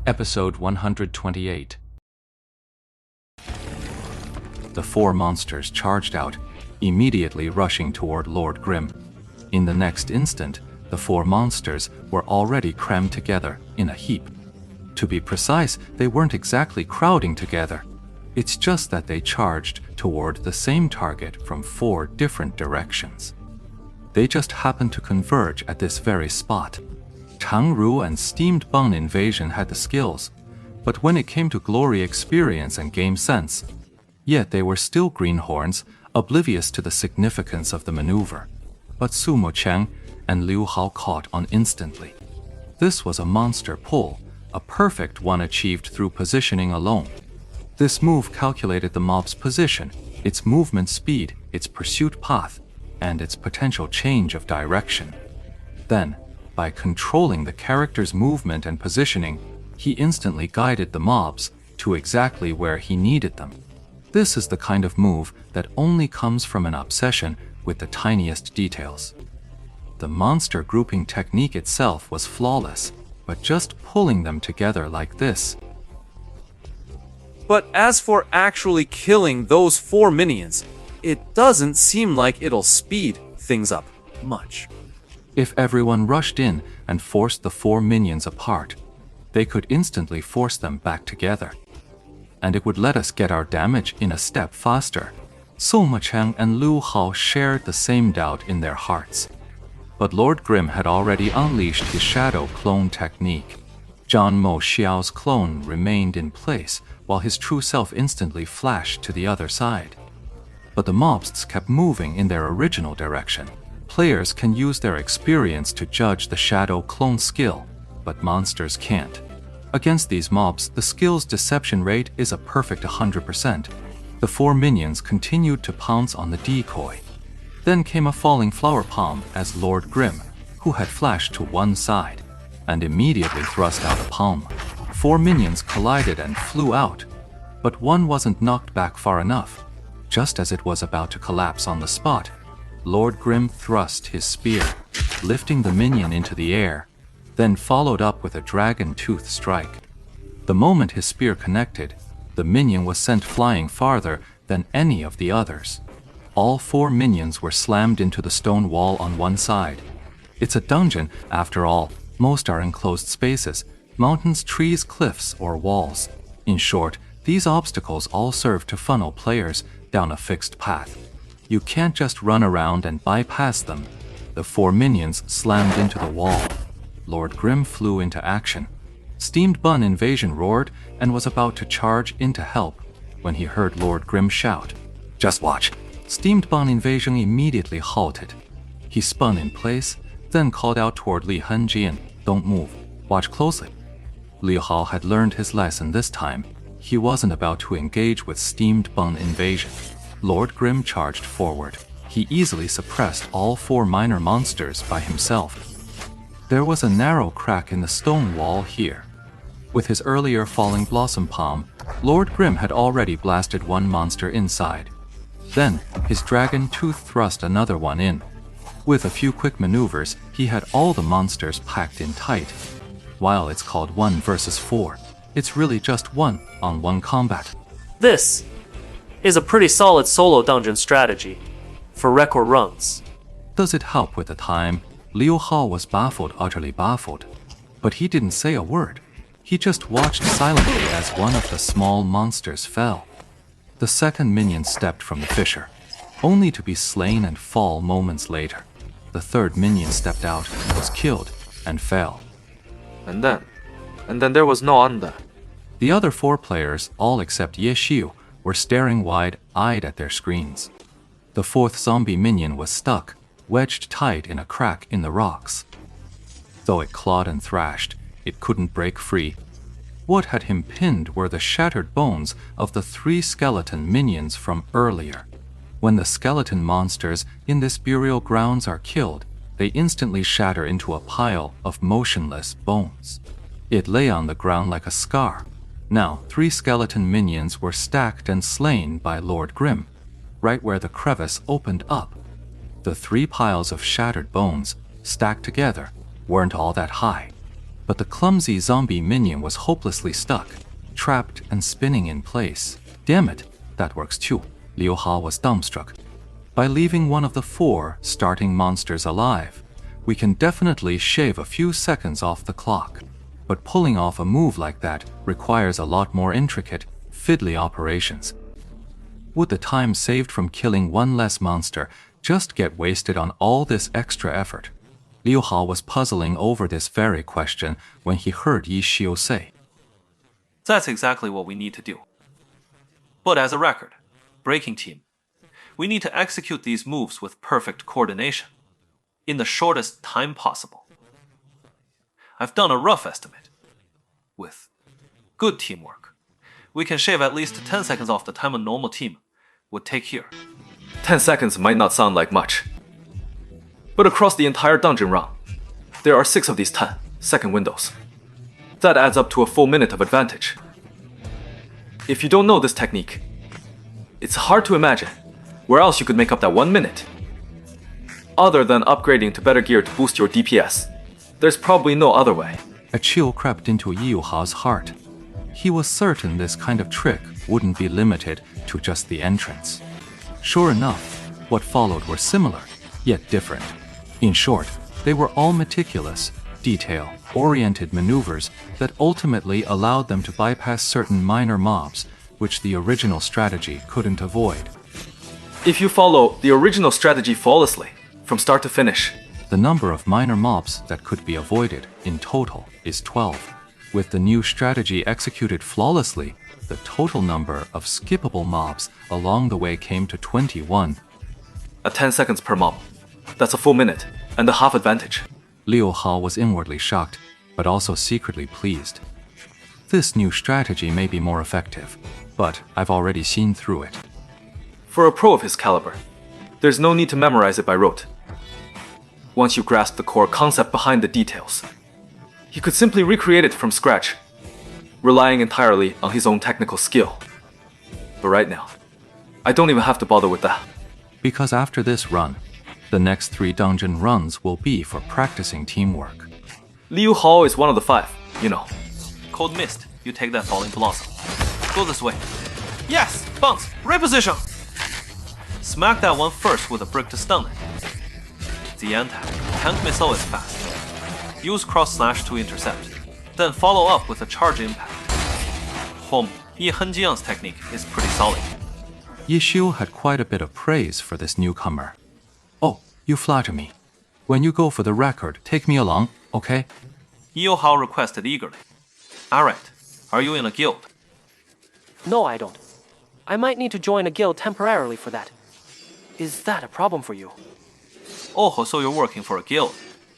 Episode 128. The four monsters charged out, immediately rushing toward Lord Grim. In the next instant, the four monsters were already crammed together in a heap. To be precise, they weren't exactly crowding together. It's just that they charged toward the same target from four different directions. They just happened to converge at this very spot. Changru and Steamed Bun Invasion had the skills, but when it came to glory experience and game sense, yet they were still greenhorns, oblivious to the significance of the maneuver. But Sumo Cheng and Liu Hao caught on instantly. This was a monster pull, a perfect one achieved through positioning alone. This move calculated the mob's position, its movement speed, its pursuit path, and its potential change of direction. Then, by controlling the character's movement and positioning, he instantly guided the mobs to exactly where he needed them. This is the kind of move that only comes from an obsession with the tiniest details. The monster grouping technique itself was flawless, but just pulling them together like this. But as for actually killing those four minions, it doesn't seem like it'll speed things up much. If everyone rushed in and forced the four minions apart, they could instantly force them back together. And it would let us get our damage in a step faster. Soma Chang and Liu Hao shared the same doubt in their hearts. But Lord Grim had already unleashed his shadow clone technique. Zhang Mo Xiao's clone remained in place while his true self instantly flashed to the other side. But the mobs kept moving in their original direction. Players can use their experience to judge the shadow clone skill, but monsters can't. Against these mobs, the skill's deception rate is a perfect 100%. The four minions continued to pounce on the decoy. Then came a falling flower palm as Lord Grim, who had flashed to one side, and immediately thrust out a palm. Four minions collided and flew out, but one wasn't knocked back far enough. Just as it was about to collapse on the spot, Lord Grim thrust his spear, lifting the minion into the air, then followed up with a dragon tooth strike. The moment his spear connected, the minion was sent flying farther than any of the others. All four minions were slammed into the stone wall on one side. It's a dungeon, after all. Most are enclosed spaces, mountains, trees, cliffs, or walls. In short, these obstacles all serve to funnel players down a fixed path. You can't just run around and bypass them. The four minions slammed into the wall. Lord Grim flew into action. Steamed Bun Invasion roared and was about to charge in to help when he heard Lord Grim shout, "Just watch!" Steamed Bun Invasion immediately halted. He spun in place, then called out toward Li Henjian, "Don't move. Watch closely." Liu Hao had learned his lesson this time. He wasn't about to engage with Steamed Bun Invasion. Lord Grim charged forward. He easily suppressed all four minor monsters by himself. There was a narrow crack in the stone wall here. With his earlier falling blossom palm, Lord Grim had already blasted one monster inside. Then, his dragon tooth thrust another one in. With a few quick maneuvers, he had all the monsters packed in tight. While it's called 1 versus 4, it's really just 1-on-1 combat. This is a pretty solid solo dungeon strategy for record runs. Does it help with the time? Liu Hao was baffled, utterly baffled. But he didn't say a word. He just watched silently as one of the small monsters fell. The second minion stepped from the fissure, only to be slain and fall moments later. The third minion stepped out, was killed, and fell. And then there was no Anda. The other four players, all except Ye Xiu, were staring wide-eyed at their screens. The fourth zombie minion was stuck, wedged tight in a crack in the rocks. Though it clawed and thrashed, it couldn't break free. What had him pinned were the shattered bones of the three skeleton minions from earlier. When the skeleton monsters in this burial grounds are killed, they instantly shatter into a pile of motionless bones. It lay on the ground like a scar. Now, three skeleton minions were stacked and slain by Lord Grim, right where the crevice opened up. The three piles of shattered bones, stacked together, weren't all that high. But the clumsy zombie minion was hopelessly stuck, trapped and spinning in place. Damn it, that works too. Liu Hao was dumbstruck. By leaving one of the 4 starting monsters alive, we can definitely shave a few seconds off the clock. But pulling off a move like that requires a lot more intricate, fiddly operations. Would the time saved from killing one less monster just get wasted on all this extra effort? Liu Hao was puzzling over this very question when he heard Yi Xiu say, That's exactly what we need to do. But as a record breaking team, we need to execute these moves with perfect coordination, in the shortest time possible. I've done a rough estimate. With good teamwork, we can shave at least 10 seconds off the time a normal team would take here. 10 seconds might not sound like much, but across the entire dungeon run, there are 6 of these 10-second windows. That adds up to a full minute of advantage. If you don't know this technique, it's hard to imagine where else you could make up that 1 minute. Other than upgrading to better gear to boost your DPS, there's probably no other way. A chill crept into Yi Hao's heart. He was certain this kind of trick wouldn't be limited to just the entrance. Sure enough, what followed were similar, yet different. In short, they were all meticulous, detail-oriented maneuvers that ultimately allowed them to bypass certain minor mobs, which the original strategy couldn't avoid. If you follow the original strategy flawlessly, from start to finish, the number of minor mobs that could be avoided in total is 12. With the new strategy executed flawlessly, the total number of skippable mobs along the way came to 21. At 10 seconds per mob, that's a full minute and a half advantage. Liu Hao was inwardly shocked, but also secretly pleased. This new strategy may be more effective, but I've already seen through it. For a pro of his caliber, there's no need to memorize it by rote. Once you grasp the core concept behind the details, he could simply recreate it from scratch, relying entirely on his own technical skill. But right now, I don't even have to bother with that. Because after this run, the next 3 dungeon runs will be for practicing teamwork. Liu Hao is one of the 5, you know. Cold Mist, you take that Falling Blossom. Go this way. Yes! Bounce! Reposition! Smack that one first with a brick to stun it. The anti tank missile is fast. Use cross slash to intercept. Then follow up with a charge impact. Home, Yi Henjiang's technique is pretty solid. Yi Xiu had quite a bit of praise for this newcomer. Oh, you flatter me. When you go for the record, take me along, okay? Yi Hao requested eagerly. Alright, are you in a guild? No, I don't. I might need to join a guild temporarily for that. Is that a problem for you? Oh, so you're working for a guild.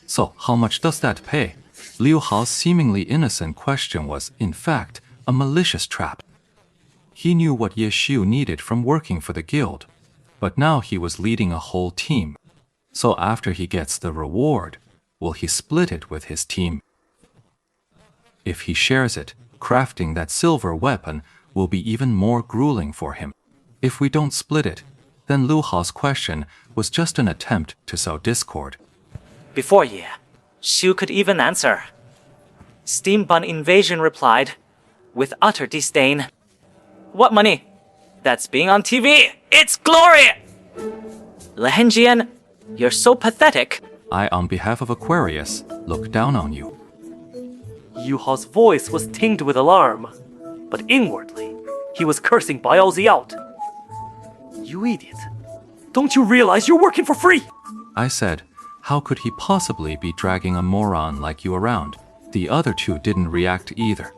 So, how much does that pay? Liu Hao's seemingly innocent question was, in fact, a malicious trap. He knew what Ye Xiu needed from working for the guild, but now he was leading a whole team. So after he gets the reward, will he split it with his team? If he shares it, crafting that silver weapon will be even more grueling for him. If we don't split it, then Liu Hao's question was just an attempt to sow discord. Before Ye, Xiu could even answer. Steam Bun Invasion replied, with utter disdain, "What money? That's being on TV! It's glory! Le Henjian, you're so pathetic." I, on behalf of Aquarius, look down on you. Yu Hao's voice was tinged with alarm, but inwardly, he was cursing Baiao Zi out. You idiot. Don't you realize you're working for free? I said, how could he possibly be dragging a moron like you around? The other 2 didn't react either.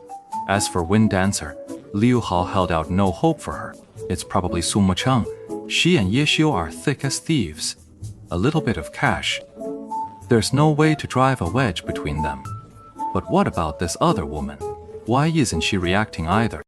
As for Wind Dancer, Liu Hao held out no hope for her. It's probably Su Mucheng. She and Ye Xiu are thick as thieves. A little bit of cash. There's no way to drive a wedge between them. But what about this other woman? Why isn't she reacting either?